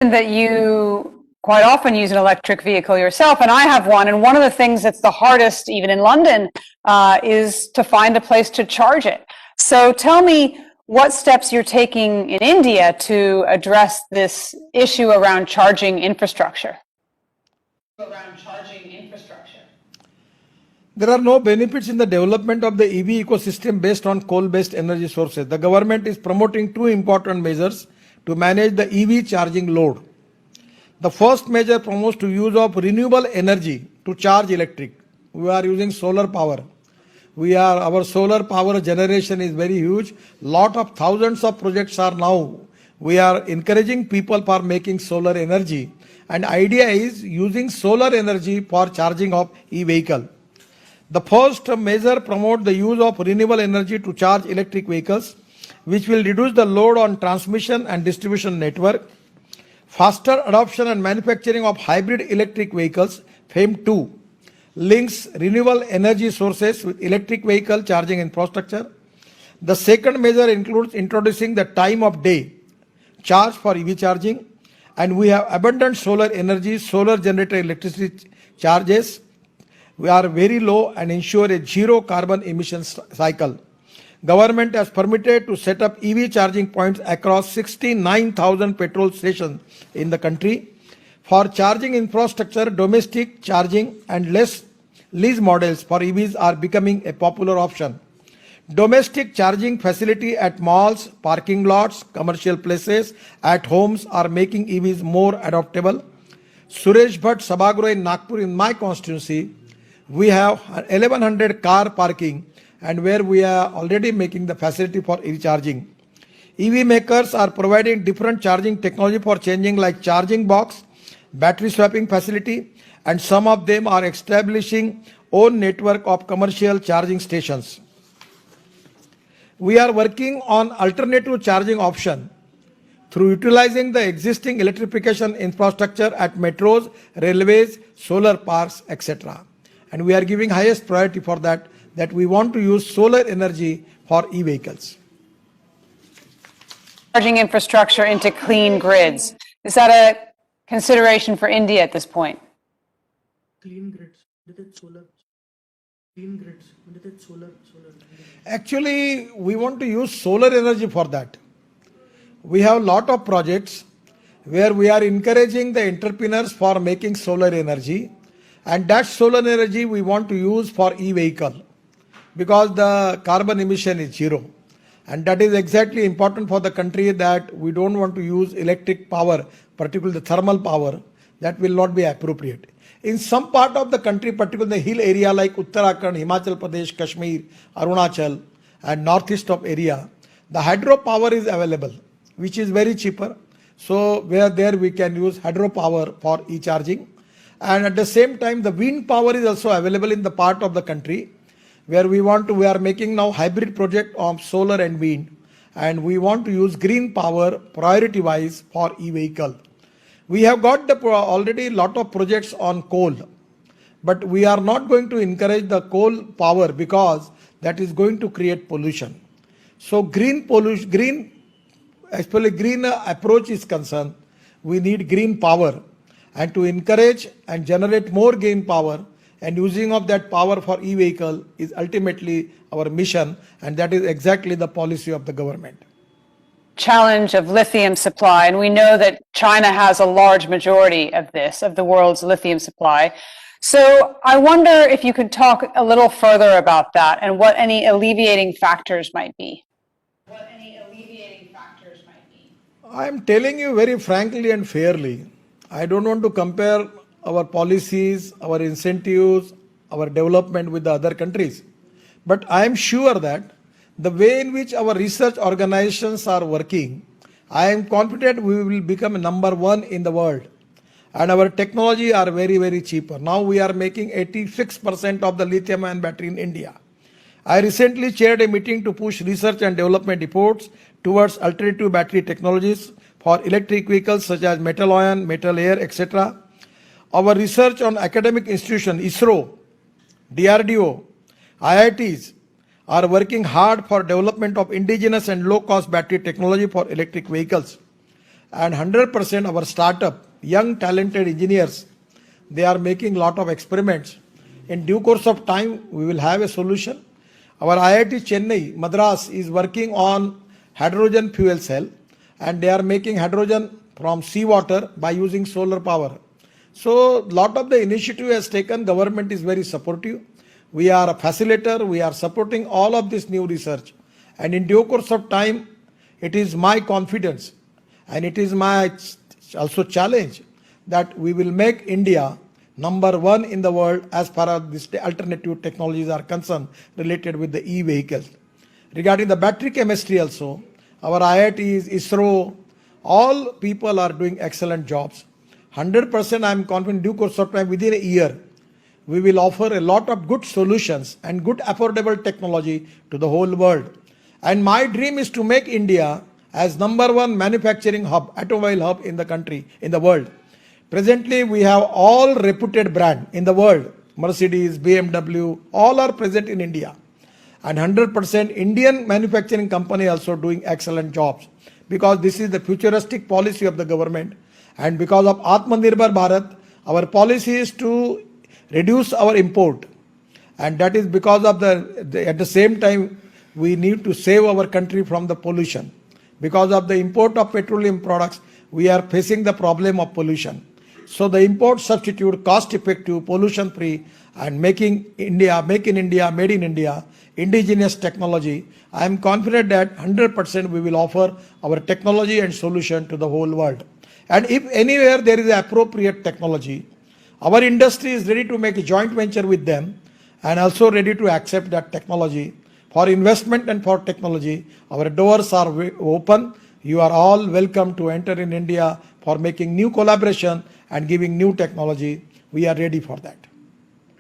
that you quite often use an electric vehicle yourself, and I have one. And one of the things that's the hardest, even in London, is to find a place to charge it. So tell me what steps you're taking in India to address this issue around charging infrastructure. There are no benefits in the development of the EV ecosystem based on coal-based energy sources. The government is promoting two important measures to manage the EV charging load. The first measure promotes the use of renewable energy to charge electric. We are using solar power. Our solar power generation is very huge. Lot of thousands of projects are now. We are encouraging people for making solar energy. And idea is using solar energy for charging of e-vehicle. The first measure promotes the use of renewable energy to charge electric vehicles, which will reduce the load on transmission and distribution network. Faster adoption and manufacturing of hybrid electric vehicles, FAME 2, links renewable energy sources with electric vehicle charging infrastructure. The second measure includes introducing the time of day charge for EV charging, and we have abundant solar energy, solar generated electricity charges. We are very low and ensure a zero carbon emissions cycle. Government has permitted to set up EV charging points across 69,000 petrol stations in the country. For charging infrastructure, domestic charging and less lease models for EVs are becoming a popular option. Domestic charging facility at malls, parking lots, commercial places, at homes are making EVs more adoptable. Suresh Bhatt Sabhagruh in Nagpur, in my constituency, we have 1100 car parking, and where we are already making the facility for EV charging. EV makers are providing different charging technology for changing, like charging box, battery swapping facility, and some of them are establishing own network of commercial charging stations. We are working on alternative charging option through utilizing the existing electrification infrastructure at metros, railways, solar parks, etc. And we are giving highest priority for that we want to use solar energy for e-vehicles. Charging infrastructure into clean grids. Is that a consideration for India at this point? Clean grids. Solar. Clean grids. Solar. Actually, we want to use solar energy for that. We have a lot of projects where we are encouraging the entrepreneurs for making solar energy, and that solar energy we want to use for e-vehicle, because the carbon emission is zero. And that is exactly important for the country, that we don't want to use electric power, particularly the thermal power. That will not be appropriate. In some part of the country, particularly the hill area like Uttarakhand, Himachal Pradesh, Kashmir, Arunachal, and northeast of area, the hydropower is available, which is very cheaper. So where there we can use hydropower for e-charging. And at the same time, the wind power is also available in the part of the country where we are making now hybrid project of solar and wind, and we want to use green power priority wise for e-vehicle. We have got already lot of projects on coal, but we are not going to encourage the coal power because that is going to create pollution. So green approach is concerned, we need green power, and to encourage and generate more green power and using of that power for e-vehicle is ultimately our mission, and that is exactly the policy of the government. Challenge of lithium supply, and we know that China has a large majority of the world's lithium supply. So I wonder if you could talk a little further about that and what any alleviating factors might be. I am telling you very frankly and fairly, I don't want to compare our policies, our incentives, our development with the other countries. But I am sure that the way in which our research organizations are working, I am confident we will become number one in the world. And our technology are very, very cheaper. Now we are making 86% of the lithium-ion battery in India. I recently chaired a meeting to push research and development efforts towards alternative battery technologies for electric vehicles such as metal ion, metal air, etc. Our research on academic institutions, ISRO, DRDO, IITs are working hard for development of indigenous and low-cost battery technology for electric vehicles. and 100% our startup, young talented engineers, they are making lot of experiments. In due course of time, we will have a solution. Our IIT Chennai, Madras is working on hydrogen fuel cell, and they are making hydrogen from seawater by using solar power. So lot of the initiative has taken, government is very supportive. We are a facilitator, we are supporting all of this new research. And in due course of time, it is my confidence and it is my also challenge that we will make India number one in the world as far as this alternative technologies are concerned related with the e-vehicles. Regarding the battery chemistry also, our IITs, ISRO, all people are doing excellent jobs. 100% I am confident due course of time, within a year, we will offer a lot of good solutions and good affordable technology to the whole world. And my dream is to make India as number one manufacturing hub, automobile hub in the country, in the world. Presently, we have all reputed brand in the world. Mercedes, BMW, all are present in India. And 100% Indian manufacturing company also doing excellent jobs. Because this is the futuristic policy of the government. And because of Atmanirbhar Bharat, our policy is to reduce our import. And that is because of at the same time, we need to save our country from the pollution. Because of the import of petroleum products, we are facing the problem of pollution. So the import substitute, cost effective, pollution free, and making India, make in India, made in India, indigenous technology. I am confident that 100% we will offer our technology and solution to the whole world. And if anywhere there is appropriate technology, our industry is ready to make a joint venture with them and also ready to accept that technology. For investment and for technology, our doors are open. You are all welcome to enter in India for making new collaboration and giving new technology. We are ready for that.